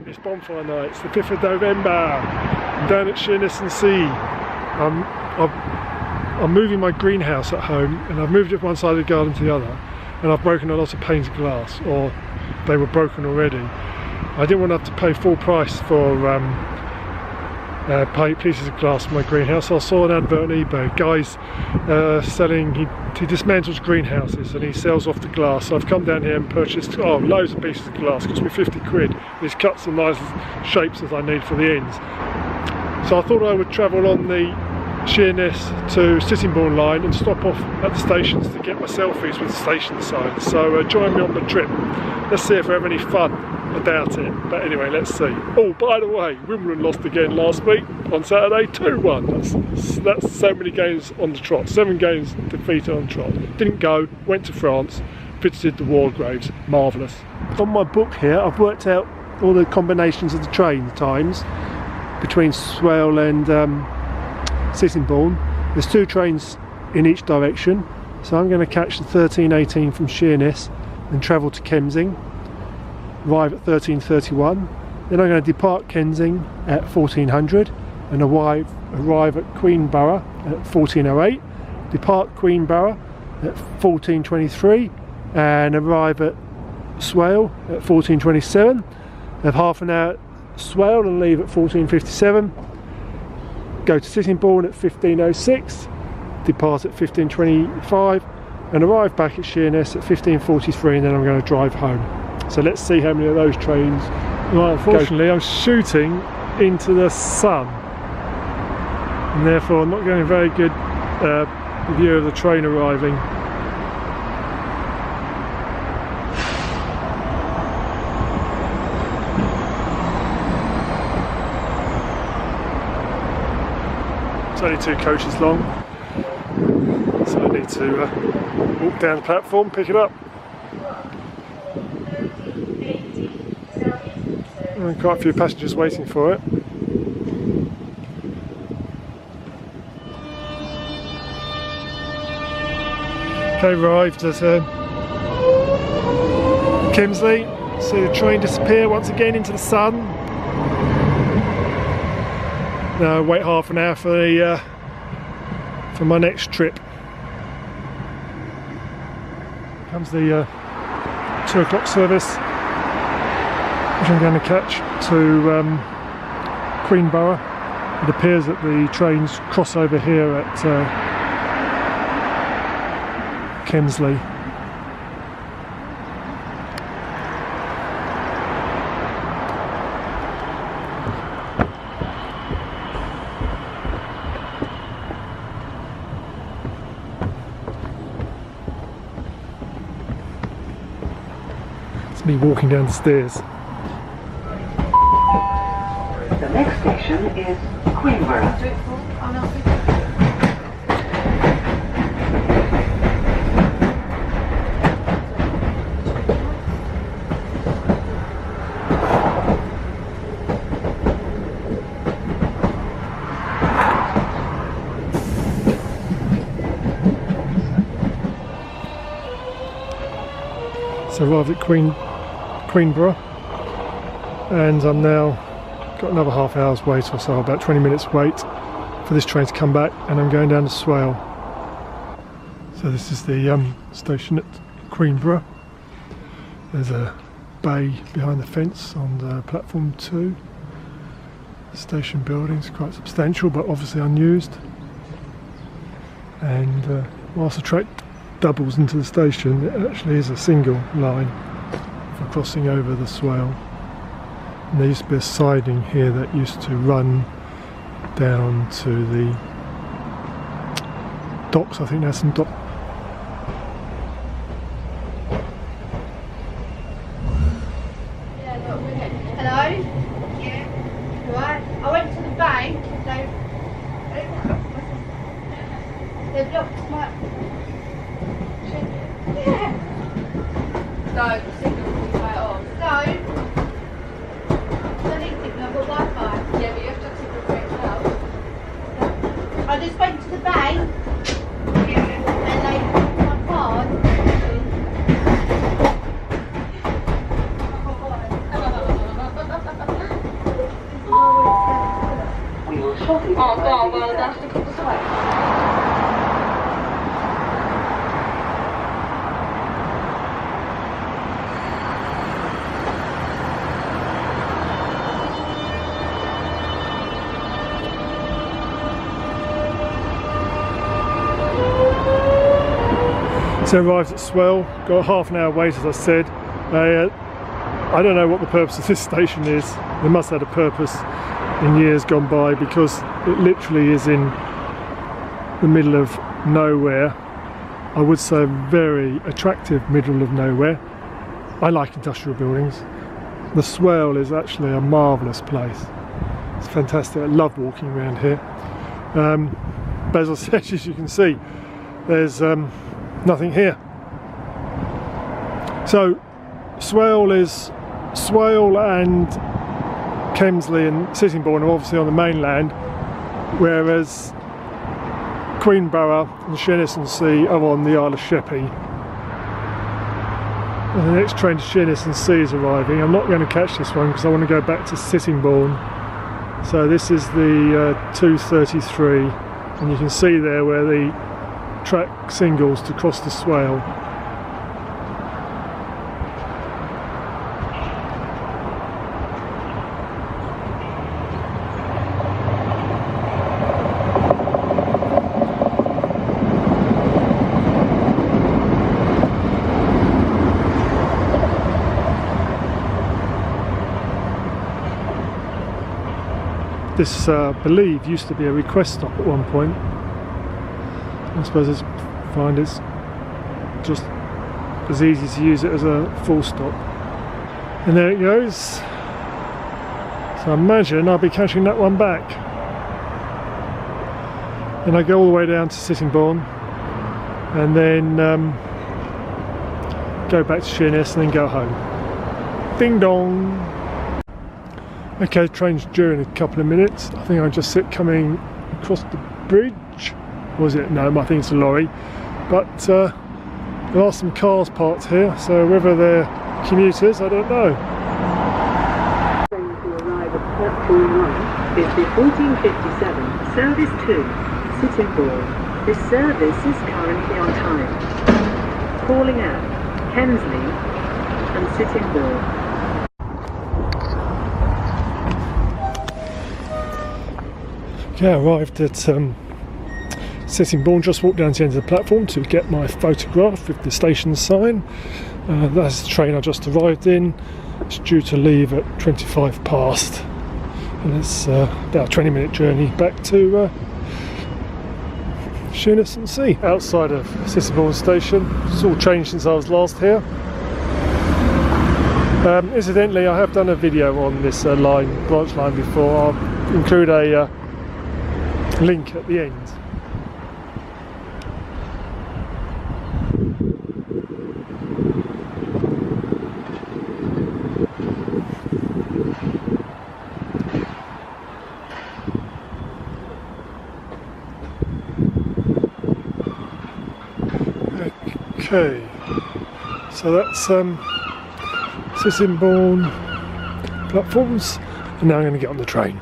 It's bonfire night, it's the 5th of November. I'm down at Sheerness-on-Sea. I'm moving my greenhouse at home, and I've moved it from one side of the garden to the other, and I've broken a lot of panes of glass, or they were broken already. I didn't want to have to pay full price for pieces of glass for my greenhouse. So I saw an advert on eBay, guys selling, he dismantles greenhouses and he sells off the glass. So I've come down here and purchased loads of pieces of glass. It cost me 50 quid. It's cut some nice shapes as I need for the ends. So I thought I would travel on the Sheerness to Sittingbourne line and stop off at the stations to get my selfies with the station signs. So join me on the trip. Let's see if we have any fun. I doubt it, but anyway, let's see. Oh, by the way, Wimbledon lost again last week on Saturday, 2-1. That's so many games on the trot. 7 games defeated on the trot. Didn't go, went to France, visited the war graves. Marvellous. On my book here, I've worked out all the combinations of the train times between Swale and Sittingbourne. There's 2 trains in each direction, so I'm going to catch the 13:18 from Sheerness and travel to Kemsley, arrive at 13:31. Then I'm going to depart Kemsley at 1400 and arrive at Queenborough at 1408, depart Queenborough at 1423 and arrive at Swale at 1427. Have half an hour at Swale and leave at 1457. Go to Sittingbourne at 1506, depart at 1525 and arrive back at Sheerness at 1543, and then I'm going to drive home. So let's see how many of those trains. Right, unfortunately I'm shooting into the sun and therefore I'm not getting a very good view of the train arriving. It's only 2 coaches long, so I need to walk down the platform, pick it up. And quite a few passengers waiting for it. Okay, arrived at Kemsley. See the train disappear once again into the sun. Now wait half an hour for my next trip. Comes the 2 o'clock service, which I'm going to catch to Queenborough. It appears that the trains cross over here at Kemsley. It's me walking down the stairs. The next station is Queenborough. So arrived at Queenborough, and I'm now got another half hour's wait or so, about 20 minutes wait for this train to come back, and I'm going down to Swale. So this is the station at Queenborough. There's a bay behind the fence on the platform 2. The station building's quite substantial but obviously unused, and whilst the train doubles into the station, it actually is a single line for crossing over the Swale. And there used to be a siding here that used to run down to the docks. I think there's some dock. Hello? Yeah. Right. I went to the bank, so they blocked my... Yeah. So, the signal will be right off. So, I need signal, I've got Wi-Fi. Yeah, but you have to have signal for it as well. I just went to the bank, and they took my card. shortly Oh, describing well, itself that's as Swale. So arrived at Swale, got a half an hour wait as I said. I don't know what the purpose of this station is. They must have had a purpose in years gone by, because it literally is in the middle of nowhere. I would say very attractive middle of nowhere. I like industrial buildings. The Swale is actually a marvellous place. It's fantastic. I love walking around here. But as I said, as you can see, there's nothing here. So Swale and Kemsley and Sittingbourne are obviously on the mainland, whereas Queenborough and Sheerness-on-Sea are on the Isle of Sheppey. And the next train to Sheerness-on-Sea is arriving. I'm not going to catch this one because I want to go back to Sittingbourne. So this is the 2:33, and you can see there where the track singles to cross the Swale. This, I believe, used to be a request stop at one point. I suppose I find it's just as easy to use it as a full stop. And there it goes. So I imagine I'll be catching that one back. And I go all the way down to Sittingbourne, and then go back to Sheerness and then go home. Ding dong! Okay, train's due in a couple of minutes. I think I just sit coming across the bridge. Was it? No, I think it's a lorry. But there are some cars parked here, so whether they're commuters, I don't know. Train to arrive at platform 1 is the 1457 service to Sittingbourne. This service is currently on time. Calling out Kemsley and Sittingbourne. Okay, I arrived at Sittingbourne, just walked down to the end of the platform to get my photograph with the station sign. That's the train I just arrived in. It's due to leave at 25 past. And it's about a 20-minute journey back to Sheerness-on-Sea. Outside of Sittingbourne station. It's all changed since I was last here. Incidentally, I have done a video on this branch line before. I'll include a link at the end. Okay, so that's Sittingbourne platforms, and now I'm going to get on the train.